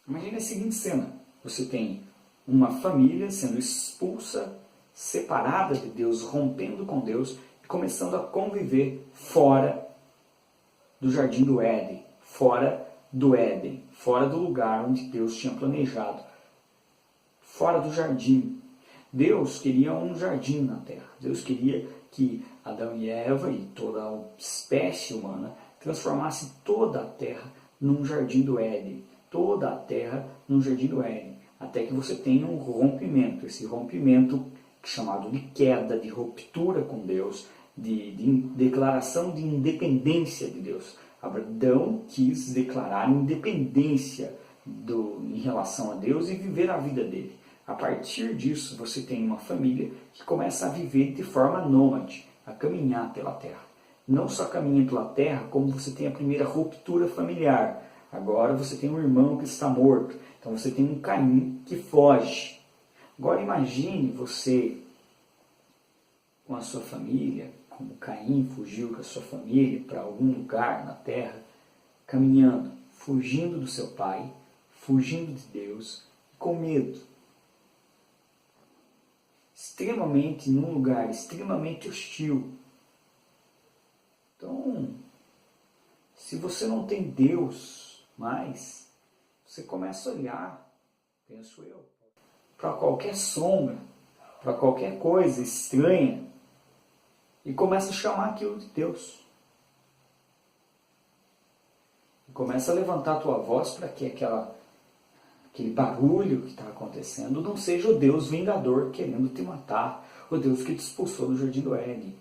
Imagine a seguinte cena: você tem uma família sendo expulsa, separada de Deus, rompendo com Deus e começando a conviver fora do jardim do Éden, fora do Éden, fora do lugar onde Deus tinha planejado, fora do jardim. Deus queria um jardim na terra. Deus queria que Adão e Eva e toda a espécie humana transformasse toda a terra num jardim do Éden, toda a terra num jardim do Éden, até que você tenha um rompimento, esse rompimento chamado de queda, de ruptura com Deus, de declaração de independência de Deus. Adão quis declarar independência em relação a Deus e viver a vida dele. A partir disso, você tem uma família que começa a viver de forma nômade, a caminhar pela terra. Não só caminha pela terra, como você tem a primeira ruptura familiar. Agora você tem um irmão que está morto, então você tem um Caim que foge. Agora imagine você com a sua família, como Caim fugiu com a sua família para algum lugar na terra, caminhando, fugindo do seu pai, fugindo de Deus, com medo. Extremamente, num lugar extremamente hostil. Então, se você não tem Deus mais, você começa a olhar, penso eu, para qualquer sombra, para qualquer coisa estranha, e começa a chamar aquilo de Deus. E começa a levantar a tua voz para que aquele barulho que está acontecendo não seja o Deus vingador querendo te matar, o Deus que te expulsou do jardim do Éden,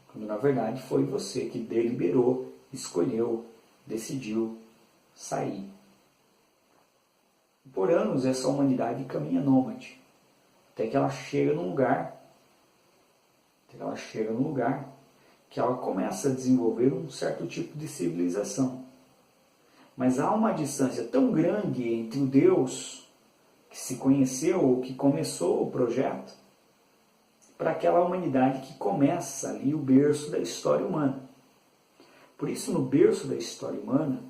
quando na verdade foi você que deliberou, escolheu, decidiu sair. Por anos essa humanidade caminha nômade, até que ela chega num lugar, que ela começa a desenvolver um certo tipo de civilização. Mas há uma distância tão grande entre o Deus que se conheceu, ou que começou o projeto, para aquela humanidade que começa ali o berço da história humana. Por isso, no berço da história humana,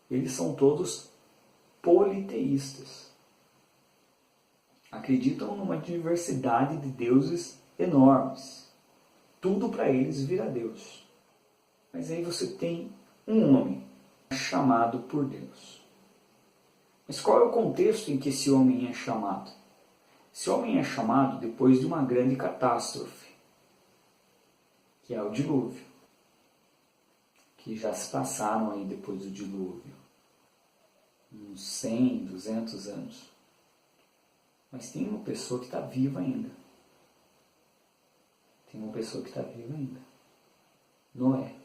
eles são todos politeístas. Acreditam numa diversidade de deuses enormes. Tudo para eles vira Deus. Mas aí você tem um homem chamado por Deus. Mas qual é o contexto em que esse homem é chamado? Esse homem é chamado depois de uma grande catástrofe, que é o dilúvio, que já se passaram aí depois do dilúvio, uns 100, 200 anos. Mas tem uma pessoa que está viva ainda. Noé.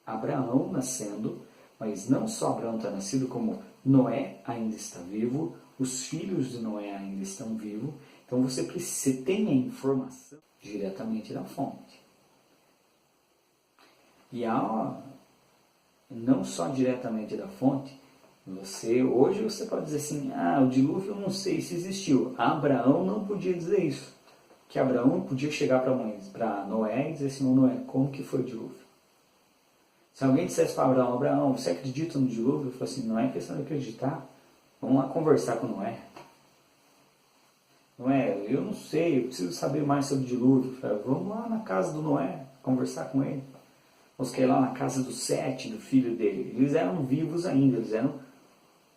Abraão nascendo, mas não só Abraão está nascido, como Noé ainda está vivo, os filhos de Noé ainda estão vivos. Então você tem a informação diretamente da fonte. E não só diretamente da fonte, hoje você pode dizer assim, o dilúvio eu não sei se existiu. Abraão não podia dizer isso. Que Abraão podia chegar para Noé e dizer assim, Noé, como que foi o dilúvio? Se alguém dissesse para Abraão, você acredita no dilúvio? Eu falei assim, não é questão de acreditar. Vamos lá conversar com Noé. Noé, eu não sei, eu preciso saber mais sobre o dilúvio. Eu falei, vamos lá na casa do Noé, conversar com ele. Vamos ir lá na casa do Sete, do filho dele. Eles eram vivos ainda, eles eram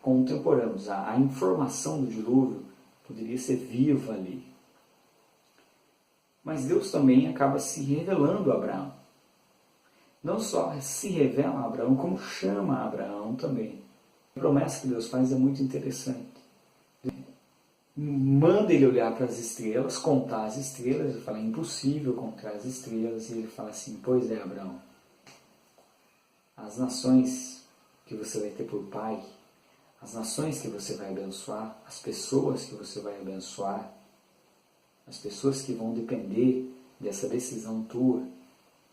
contemporâneos. A informação do dilúvio poderia ser viva ali. Mas Deus também acaba se revelando a Abraão. Não só se revela a Abraão, como chama a Abraão também. A promessa que Deus faz é muito interessante. Manda ele olhar para as estrelas, contar as estrelas. Ele fala, é impossível contar as estrelas. E ele fala assim, pois é, Abraão, as nações que você vai ter por pai, as nações que você vai abençoar, as pessoas que você vai abençoar, as pessoas que vão depender dessa decisão tua,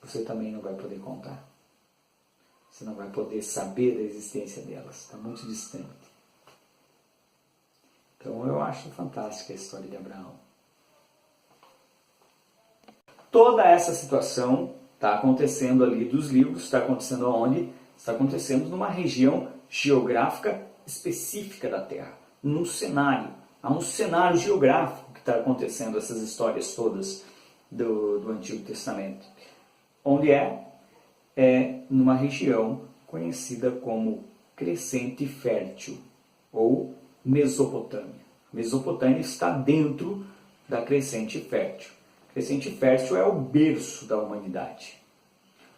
você também não vai poder contar. Você não vai poder saber da existência delas. Está muito distante. Então eu acho fantástica a história de Abraão. Toda essa situação está acontecendo ali dos livros, está acontecendo aonde? Está acontecendo numa região geográfica específica da Terra, num cenário. Há um cenário geográfico que está acontecendo essas histórias todas do Antigo Testamento. Onde é numa região conhecida como Crescente Fértil, ou Mesopotâmia. Mesopotâmia está dentro da Crescente Fértil. Crescente Fértil é o berço da humanidade.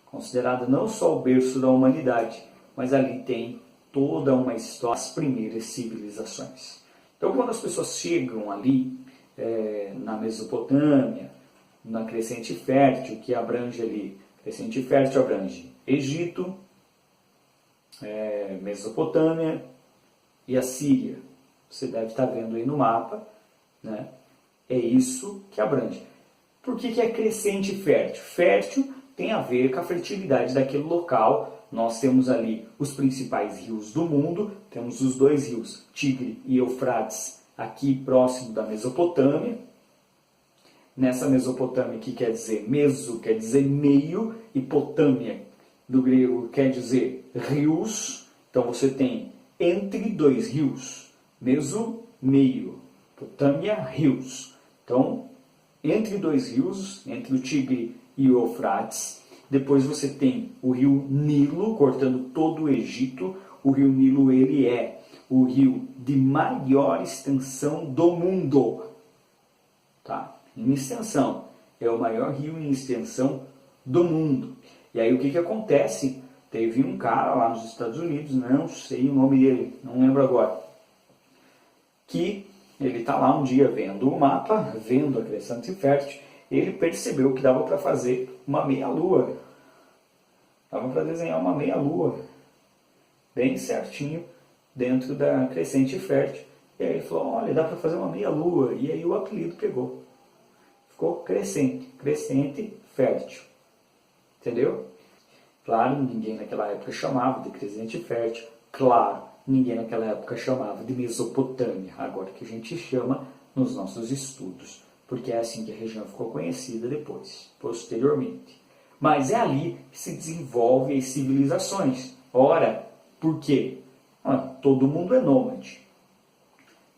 Considerado não só o berço da humanidade, mas ali tem toda uma história das primeiras civilizações. Então, quando as pessoas chegam ali, na Mesopotâmia, na Crescente Fértil, que abrange ali, Crescente Fértil abrange Egito, Mesopotâmia e a Síria. Você deve estar vendo aí no mapa, né? É isso que abrange. Por que é Crescente Fértil? Fértil tem a ver com a fertilidade daquele local. Nós temos ali os principais rios do mundo, temos os dois rios, Tigre e Eufrates, aqui próximo da Mesopotâmia. Nessa Mesopotâmia, que quer dizer meso, quer dizer meio, e potâmia, do grego, quer dizer rios. Então você tem entre dois rios, meso, meio, potâmia, rios. Então, entre dois rios, entre o Tigre e o Eufrates. Depois você tem o rio Nilo, cortando todo o Egito. O rio Nilo, ele é o rio de maior extensão do mundo. Tá? Em extensão. É o maior rio em extensão do mundo. E aí o que acontece? Teve um cara lá nos Estados Unidos, não sei o nome dele, não lembro agora, que ele está lá um dia vendo o mapa, vendo a Crescente Fértil, ele percebeu que dava para fazer uma meia-lua. Dava para desenhar uma meia-lua, bem certinho, dentro da Crescente Fértil. E aí ele falou, olha, dá para fazer uma meia-lua. E aí o apelido pegou. Ficou Crescente, Crescente Fértil. Entendeu? Claro, ninguém naquela época chamava de Crescente Fértil. Claro, ninguém naquela época chamava de Mesopotâmia. Agora que a gente chama nos nossos estudos. Porque é assim que a região ficou conhecida depois, posteriormente. Mas é ali que se desenvolvem as civilizações. Ora, por quê? Todo mundo é nômade.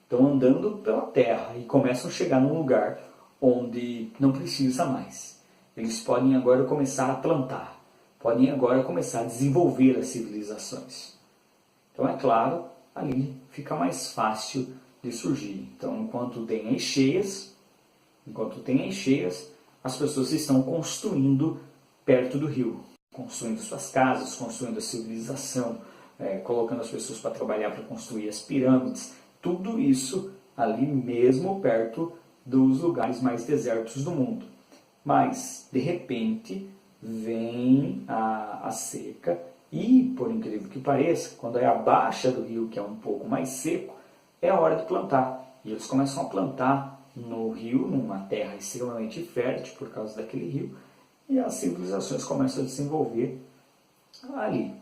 Estão andando pela terra e começam a chegar num lugar onde não precisa mais. Eles podem agora começar a plantar. Podem agora começar a desenvolver as civilizações. Então, é claro, ali fica mais fácil de surgir. Então, enquanto tem as cheias, as pessoas estão construindo perto do rio, construindo suas casas, construindo a civilização, colocando as pessoas para trabalhar para construir as pirâmides, tudo isso ali mesmo perto dos lugares mais desertos do mundo. Mas, de repente, vem a seca e, por incrível que pareça, quando é a baixa do rio, que é um pouco mais seco, é a hora de plantar. E eles começam a plantar no rio, numa terra extremamente fértil por causa daquele rio, e as civilizações começam a desenvolver ali.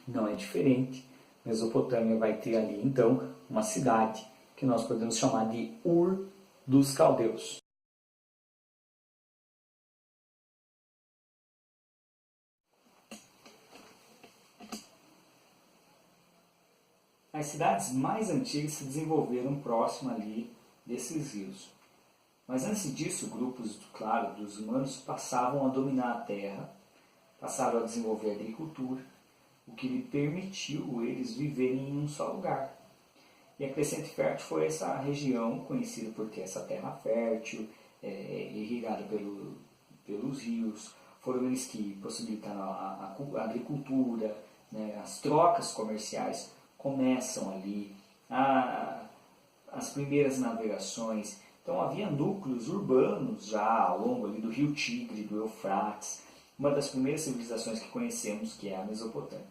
Não é diferente. Mesopotâmia vai ter ali, então, uma cidade que nós podemos chamar de Ur dos Caldeus. As cidades mais antigas se desenvolveram próximo ali desses rios. Mas antes disso, grupos, claro, dos humanos passavam a dominar a terra, passaram a desenvolver a agricultura, o que lhe permitiu eles viverem em um só lugar. E a Crescente Fértil foi essa região conhecida por ter essa terra fértil, irrigada pelos rios. Foram eles que possibilitaram a agricultura, né, as trocas comerciais começam ali, as primeiras navegações. Então havia núcleos urbanos já ao longo ali do rio Tigre, do Eufrates, uma das primeiras civilizações que conhecemos, que é a Mesopotâmia.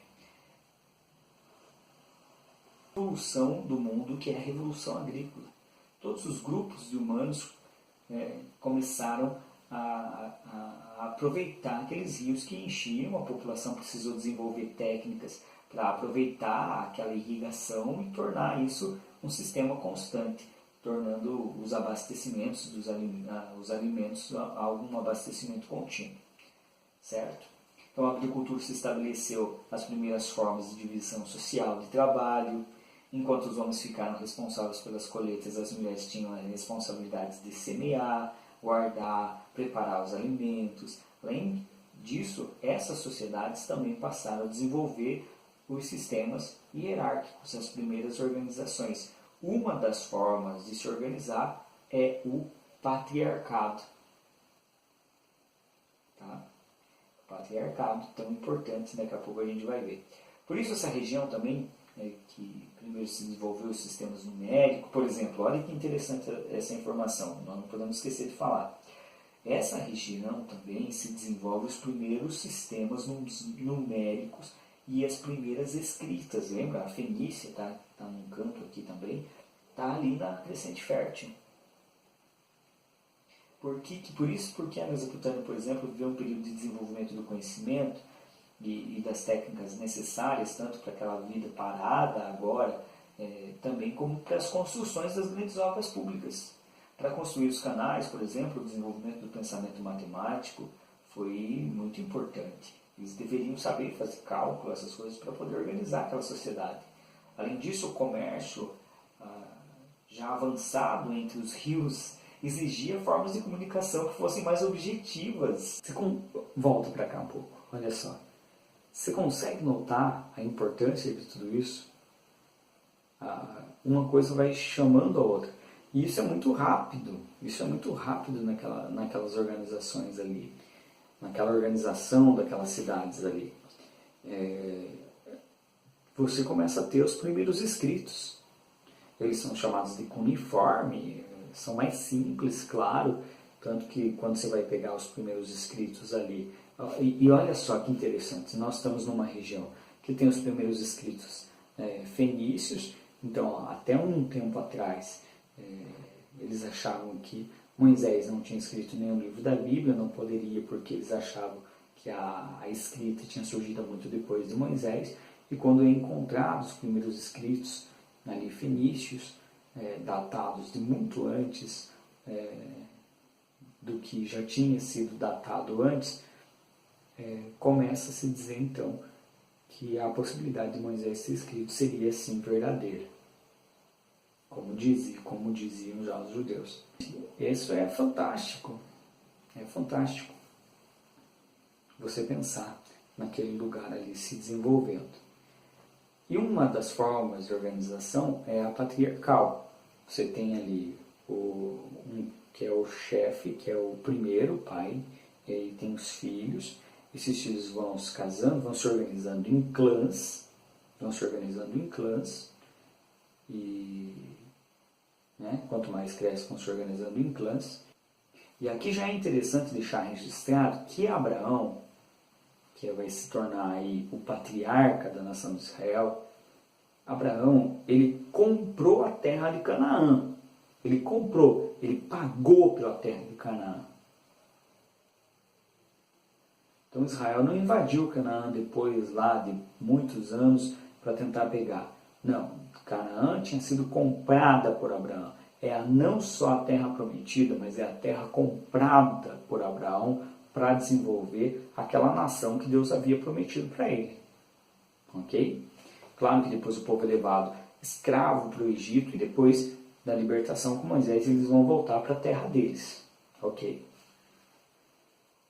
A revolução do mundo, que é a revolução agrícola. Todos os grupos de humanos começaram a aproveitar aqueles rios que enchiam, a população precisou desenvolver técnicas para aproveitar aquela irrigação e tornar isso um sistema constante. tornando os abastecimentos os alimentos algum abastecimento contínuo, certo? Então a agricultura se estabeleceu as primeiras formas de divisão social de trabalho. Enquanto os homens ficaram responsáveis pelas colheitas, as mulheres tinham as responsabilidades de semear, guardar, preparar os alimentos. Além disso, essas sociedades também passaram a desenvolver os sistemas hierárquicos, as primeiras organizações. Uma das formas de se organizar é o patriarcado. Tá? O patriarcado, tão importante, daqui a pouco a gente vai ver. Por isso essa região também, que primeiro se desenvolveu os sistemas numéricos, por exemplo, olha que interessante essa informação, nós não podemos esquecer de falar. Essa região também se desenvolve os primeiros sistemas numéricos e as primeiras escritas. Lembra? A Fenícia está num canto aqui também, está ali na Crescente Fértil. Por isso, porque a Mesopotâmia, por exemplo, viveu um período de desenvolvimento do conhecimento e das técnicas necessárias, tanto para aquela vida parada agora, também como para as construções das grandes obras públicas. Para construir os canais, por exemplo, o desenvolvimento do pensamento matemático foi muito importante. Eles deveriam saber fazer cálculo, essas coisas, para poder organizar aquela sociedade. Além disso, o comércio, já avançado entre os rios, exigia formas de comunicação que fossem mais objetivas. Volta para cá um pouco, olha só. Você consegue notar a importância de tudo isso? Uma coisa vai chamando a outra. E isso é muito rápido. Isso é muito rápido naquelas organizações ali. Naquela organização daquelas cidades ali. Você começa a ter os primeiros escritos. Eles são chamados de cuneiforme, são mais simples, claro. Tanto que quando você vai pegar os primeiros escritos ali... E olha só que interessante, nós estamos numa região que tem os primeiros escritos fenícios. Então, até um tempo atrás, eles achavam que Moisés não tinha escrito nenhum livro da Bíblia, não poderia, porque eles achavam que a escrita tinha surgido muito depois de Moisés. E quando é encontrado os primeiros escritos ali fenícios, datados de muito antes do que já tinha sido datado antes, começa a se dizer então que a possibilidade de Moisés ter escrito seria sim verdadeira, como diziam já os judeus. Isso é fantástico, você pensar naquele lugar ali se desenvolvendo. E uma das formas de organização é a patriarcal. Você tem ali que é o chefe, que é o primeiro, o pai, e aí tem os filhos. Esses filhos vão se casando, vão se organizando em clãs, e quanto mais cresce, vão se organizando em clãs. E aqui já é interessante deixar registrado que Abraão, que vai se tornar aí o patriarca da nação de Israel, Abraão, ele comprou a terra de Canaã. Ele pagou pela terra de Canaã. Então Israel não invadiu Canaã depois lá de muitos anos para tentar pegar. Não, Canaã tinha sido comprada por Abraão. Não só a terra prometida, mas é a terra comprada por Abraão para desenvolver aquela nação que Deus havia prometido para ele. Ok? Claro que depois o povo é levado escravo para o Egito e depois da libertação com Moisés eles vão voltar para a terra deles. Ok?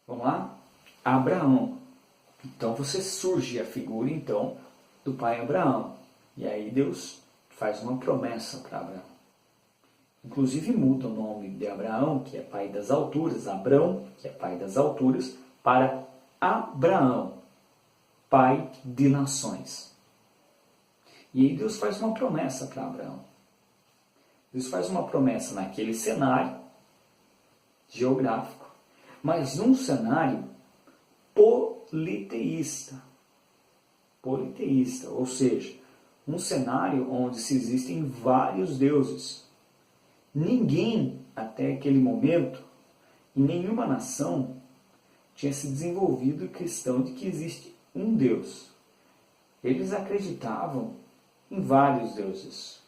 Vamos lá? Abraão. Então surge a figura então do pai Abraão. E aí Deus faz uma promessa para Abraão. Inclusive muda o nome de Abraão, que é pai das alturas, Abrão, que é pai das alturas, para Abraão, pai de nações. E aí Deus faz uma promessa para Abraão. Deus faz uma promessa naquele cenário geográfico, mas num cenário politeísta, ou seja, um cenário onde se existem vários deuses. Ninguém, até aquele momento, em nenhuma nação, tinha se desenvolvido a questão de que existe um Deus. Eles acreditavam em vários deuses.